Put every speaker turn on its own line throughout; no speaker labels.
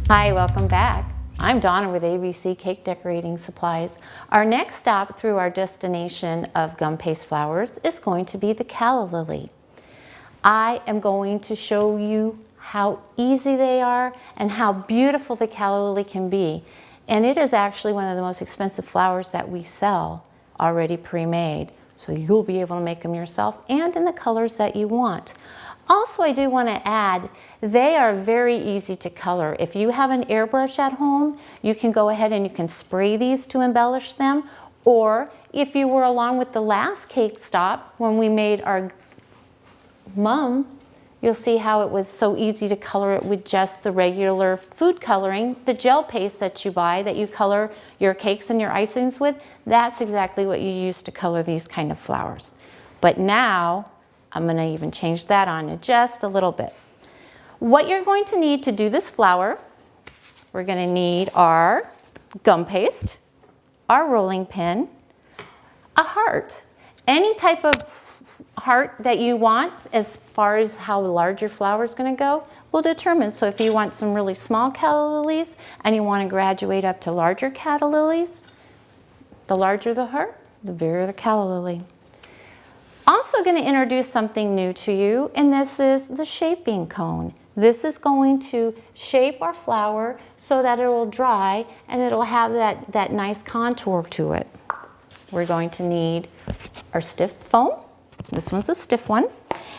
Hi, welcome back. I'm Donna with ABC Cake Decorating Supplies. Our next stop through our destination of gum paste flowers is going to be the calla lily. I am going to show you how easy they are and how beautiful the calla lily can be. And it is actually one of the most expensive flowers that we sell already pre-made. So you'll be able to make them yourself and in the colors that you want. Also, I do want to add, they are very easy to color. If you have an airbrush at home, you can go ahead and you can spray these to embellish them. Or if you were along with the last cake stop when we made our mum, you'll see how it was so easy to color it with just the regular food coloring, the gel paste that you buy that you color your cakes and your icings with. That's exactly what you use to color these kind of flowers. But now, I'm going to even change that on just a little bit. What you're going to need to do this flower, we're going to need our gum paste, our rolling pin, a heart. Any type of heart that you want as far as how large your flower is going to go will determine. So if you want some really small calla lilies and you want to graduate up to larger calla lilies, the larger the heart, the bigger the calla lily. Also going to introduce something new to you, and this is the shaping cone. This is going to shape our flower so that it will dry and it'll have that nice contour to it. We're going to need our stiff foam. This one's a stiff one.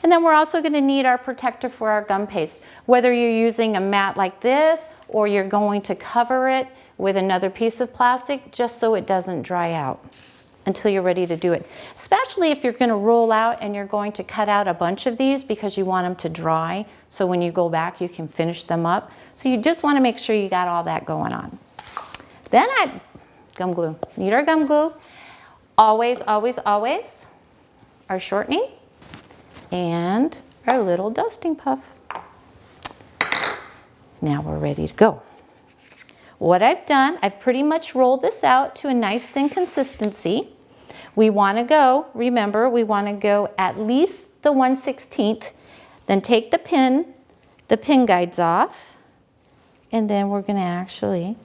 And then we're also going to need our protector for our gum paste. Whether you're using a mat like this or you're going to cover it with another piece of plastic just so it doesn't dry out until you're ready to do it. Especially if you're going to roll out and you're going to cut out a bunch of these because you want them to dry so when you go back you can finish them up. So you just want to make sure you got all that going on. Then gum glue. Need our gum glue. Always, always, always our shortening and our little dusting puff. Now we're ready to go. What I've done, I've pretty much rolled this out to a nice thin consistency. We want to go, remember, we want to go at least the 1/16, then take the pin guides off, and then we're going to actually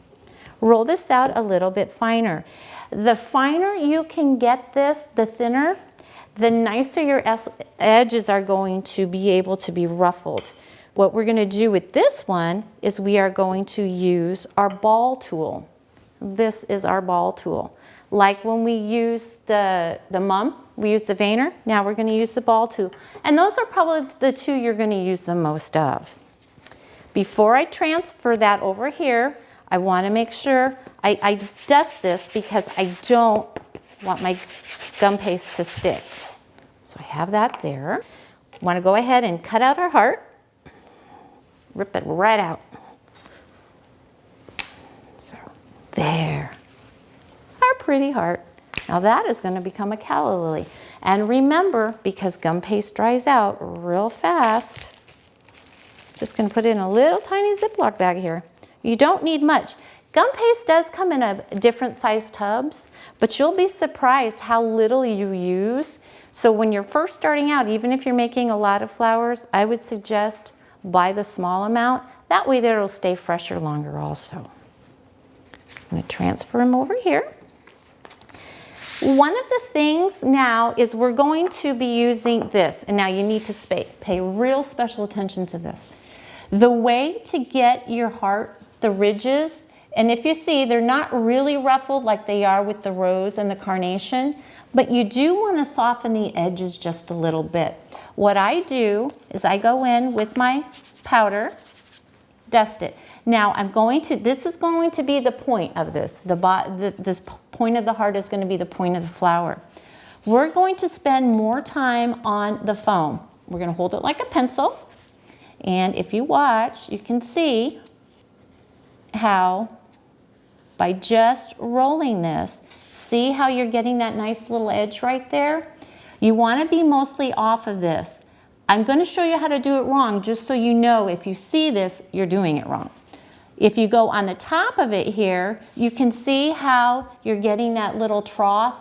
roll this out a little bit finer. The finer you can get this, the thinner, the nicer your edges are going to be able to be ruffled. What we're going to do with this one is we are going to use our ball tool. This is our ball tool. Like when we use the mum, we use the veiner. Now we're going to use the ball tool. And those are probably the two you're going to use the most of. Before I transfer that over here, I want to make sure I dust this because I don't want my gum paste to stick. So I have that there. I want to go ahead and cut out our heart. Rip it right out. So there, our pretty heart. Now that is going to become a calla lily. And remember, because gum paste dries out real fast, just going to put it in a little tiny Ziploc bag here. You don't need much. Gum paste does come in a different size tubs, but you'll be surprised how little you use. So when you're first starting out, even if you're making a lot of flowers, I would suggest buy the small amount. That way it'll stay fresher longer also. I'm going to transfer them over here. One of the things now is we're going to be using this. And now you need to pay real special attention to this. The way to get your heart, the ridges, and if you see, they're not really ruffled like they are with the rose and the carnation, but you do want to soften the edges just a little bit. What I do is I go in with my powder, dust it. Now this is going to be the point of this. This point of the heart is going to be the point of the flower. We're going to spend more time on the foam. We're going to hold it like a pencil. And if you watch, you can see how by just rolling this, see how you're getting that nice little edge right there? You want to be mostly off of this. I'm going to show you how to do it wrong just so you know if you see this, you're doing it wrong. If you go on the top of it here, you can see how you're getting that little trough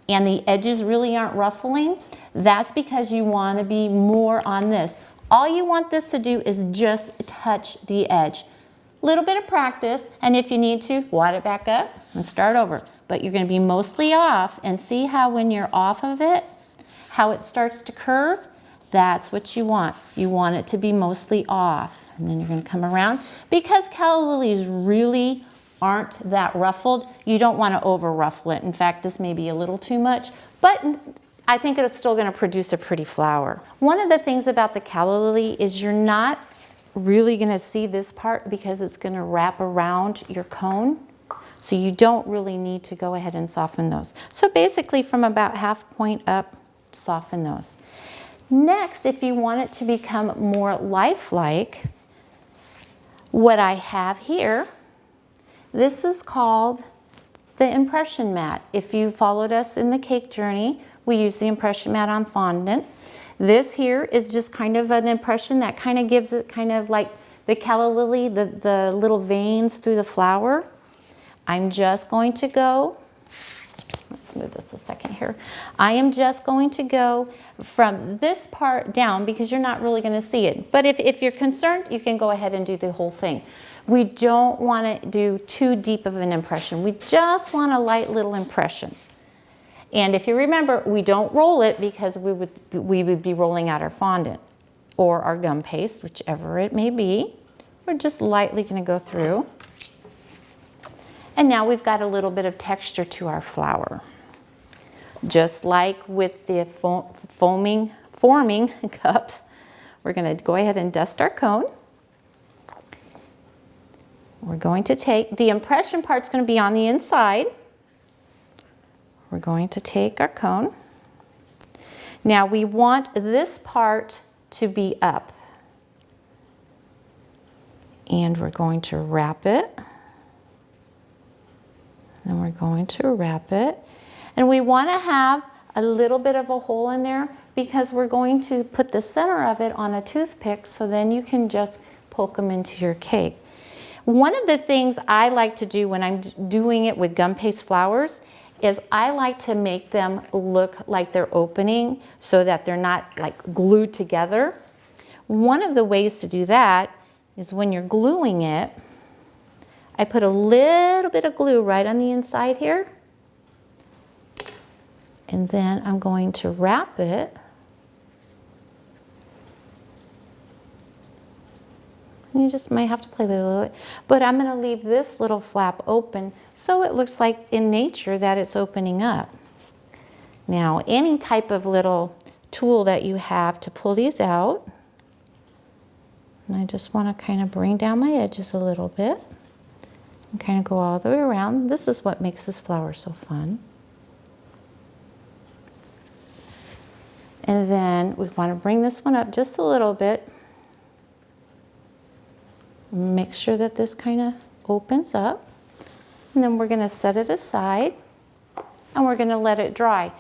and the edges really aren't ruffling. That's because you want to be more on this. All you want this to do is just touch the edge. Little bit of practice, and if you need to, wad it back up and start over. But you're going to be mostly off, and see how when you're off of it, how it starts to curve? That's what you want. You want it to be mostly off. And then you're going to come around. Because calla lilies really aren't that ruffled, you don't want to over ruffle it. In fact, this may be a little too much, but I think it's still going to produce a pretty flower. One of the things about the calla lily is you're not really going to see this part because it's going to wrap around your cone. So you don't really need to go ahead and soften those. So basically from about half point up, soften those. Next, if you want it to become more lifelike, what I have here, this is called the impression mat. If you followed us in the cake journey, we use the impression mat on fondant. This here is just kind of an impression that kind of gives it kind of like the calla lily, the little veins through the flower. I'm just going to go, let's move this a second here. I am just going to go from this part down because you're not really going to see it. But if you're concerned, you can go ahead and do the whole thing. We don't want to do too deep of an impression. We just want a light little impression. And if you remember, we don't roll it because we would be rolling out our fondant or our gum paste, whichever it may be. We're just lightly going to go through. And now we've got a little bit of texture to our flower. Just like with the forming cups, we're going to go ahead and dust our cone. We're going to take, the impression part's going to be on the inside. We're going to take our cone. Now we want this part to be up. And we're going to wrap it. And we're going to wrap it. And we want to have a little bit of a hole in there because we're going to put the center of it on a toothpick so then you can just poke them into your cake. One of the things I like to do when I'm doing it with gum paste flowers is I like to make them look like they're opening so that they're not like glued together. One of the ways to do that is when you're gluing it, I put a little bit of glue right on the inside here. And then I'm going to wrap it. You just might have to play with it a little bit. But I'm going to leave this little flap open so it looks like in nature that it's opening up. Now, any type of little tool that you have to pull these out. And I just want to kind of bring down my edges a little bit. And kind of go all the way around. This is what makes this flower so fun. And then we want to bring this one up just a little bit. Make sure that this kind of opens up. And then we're going to set it aside and we're going to let it dry.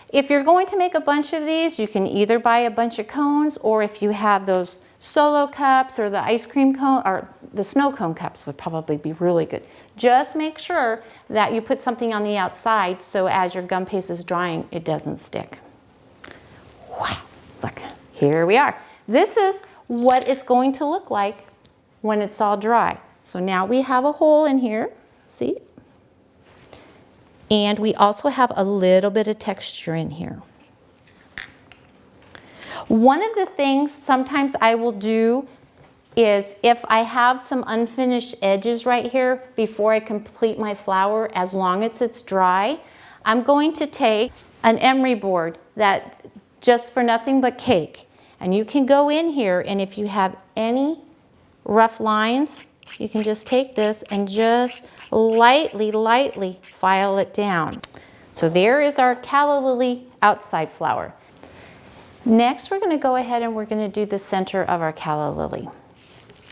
If you're going to make a bunch of these, you can either buy a bunch of cones, or if you have those solo cups or the ice cream cone or the snow cone cups would probably be really good. Just make sure that you put something on the outside so as your gum paste is drying, it doesn't stick. Wow, look, here we are. This is what it's going to look like when it's all dry. So now we have a hole in here, see? And we also have a little bit of texture in here. One of the things sometimes I will do is if I have some unfinished edges right here before I complete my flower, as long as it's dry, I'm going to take an emery board that just for nothing but cake. And you can go in here, and if you have any rough lines, you can just take this and just lightly file it down. So there is our calla lily outside flower. Next, we're going to go ahead and we're going to do the center of our calla lily.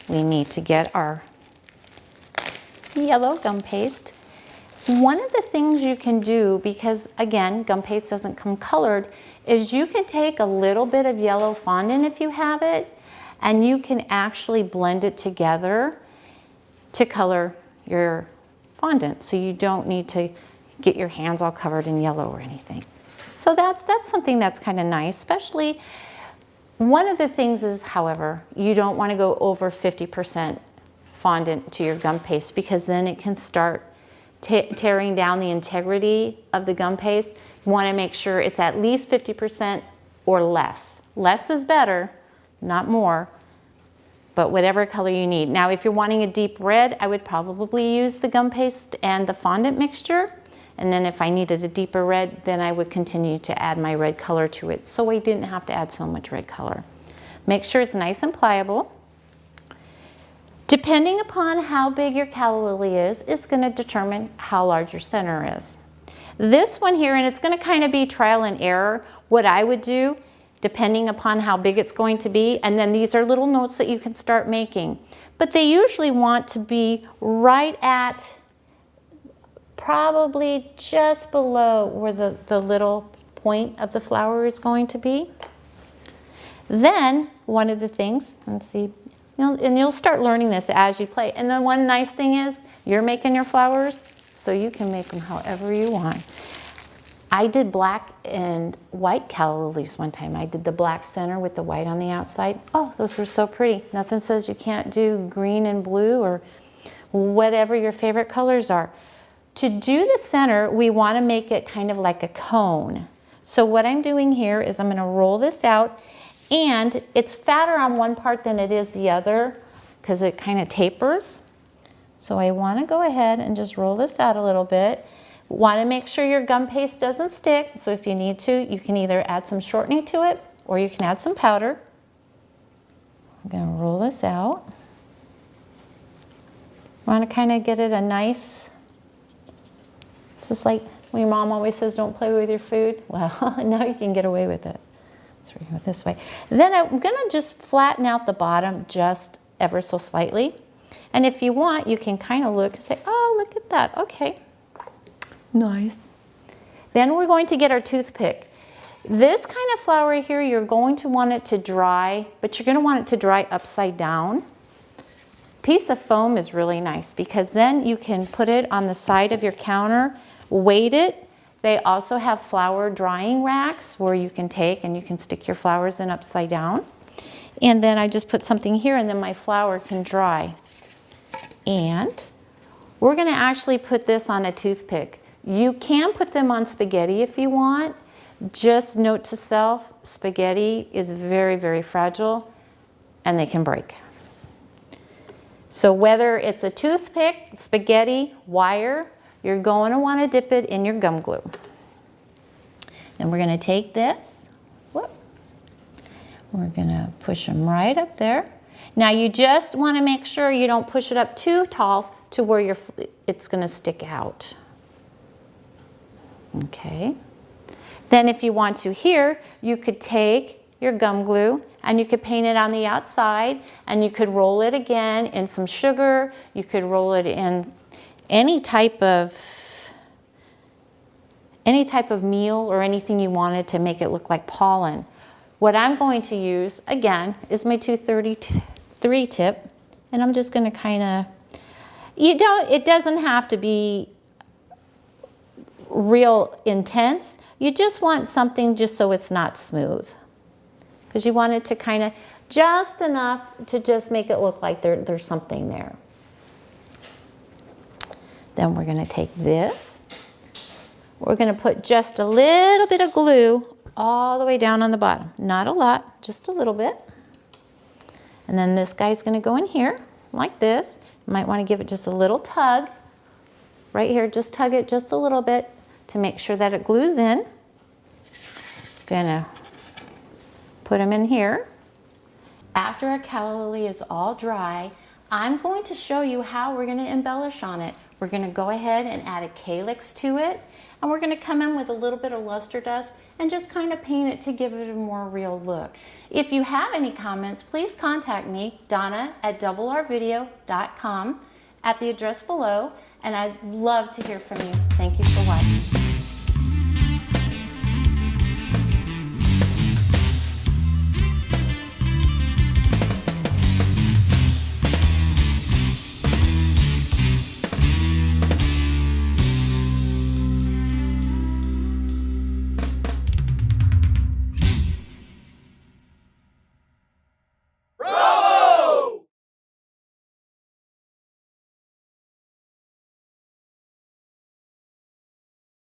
We need to get our yellow gum paste. One of the things you can do, because again, gum paste doesn't come colored, is you can take a little bit of yellow fondant if you have it, and you can actually blend it together to color your fondant. So you don't need to get your hands all covered in yellow or anything. So that's something that's kind of nice, especially one of the things is, however, you don't want to go over 50% fondant to your gum paste, because then it can start tearing down the integrity of the gum paste. You want to make sure it's at least 50% or less. Less is better, not more, but whatever color you need. Now, if you're wanting a deep red, I would probably use the gum paste and the fondant mixture. And then if I needed a deeper red, then I would continue to add my red color to it, so I didn't have to add so much red color. Make sure it's nice and pliable. Depending upon how big your calla lily is, it's going to determine how large your center is. This one here, and it's going to kind of be trial and error, what I would do, depending upon how big it's going to be. And then these are little notes that you can start making. But they usually want to be right at probably just below where the little point of the flower is going to be. Then one of the things, let's see, and you'll start learning this as you play. And the one nice thing is you're making your flowers, so you can make them however you want. I did black and white calla lilies one time. I did the black center with the white on the outside. Oh, those were so pretty. Nothing says you can't do green and blue or whatever your favorite colors are. To do the center, we want to make it kind of like a cone. So what I'm doing here is I'm going to roll this out, and it's fatter on one part than it is the other because it kind of tapers. So I want to go ahead and just roll this out a little bit. Want to make sure your gum paste doesn't stick, so if you need to, you can either add some shortening to it or you can add some powder. I'm going to roll this out. Want to kind of get it a nice, it's like when your mom always says don't play with your food. Well, now you can get away with it. Let's go this way. Then I'm going to just flatten out the bottom just ever so slightly. And if you want, you can kind of look and say, oh, look at that. Okay, nice. Then we're going to get our toothpick. This kind of flower here, you're going to want it to dry, but you're going to want it to dry upside down. Piece of foam is really nice because then you can put it on the side of your counter, weight it. They also have flower drying racks where you can take and you can stick your flowers in upside down. And then I just put something here and then my flower can dry. And we're going to actually put this on a toothpick. You can put them on spaghetti if you want. Just note to self, spaghetti is very, very fragile and they can break. So whether it's a toothpick, spaghetti, wire, you're going to want to dip it in your gum glue. And we're going to take this, whoop, we're going to push them right up there. Now you just want to make sure you don't push it up too tall to where it's going to stick out. Okay. Then if you want to here, you could take your gum glue and you could paint it on the outside and you could roll it again in some sugar. You could roll it in any type of meal or anything you wanted to make it look like pollen. What I'm going to use again is my 233 tip, and I'm just going to kind of, it doesn't have to be real intense. You just want something just so it's not smooth, because you want it to kind of just enough to just make it look like there's something there. Then we're going to take this. We're going to put just a little bit of glue all the way down on the bottom. Not a lot, just a little bit. And then this guy's going to go in here like this. You might want to give it just a little tug. Right here, just tug it just a little bit to make sure that it glues in. Gonna put them in here. After our calla lily is all dry, I'm going to show you how we're going to embellish on it. We're going to go ahead and add a calyx to it, and we're going to come in with a little bit of luster dust and just kind of paint it to give it a more real look. If you have any comments, please contact me, Donna@doublervideo.com, at the address below, and I'd love to hear from you. Thank you for watching.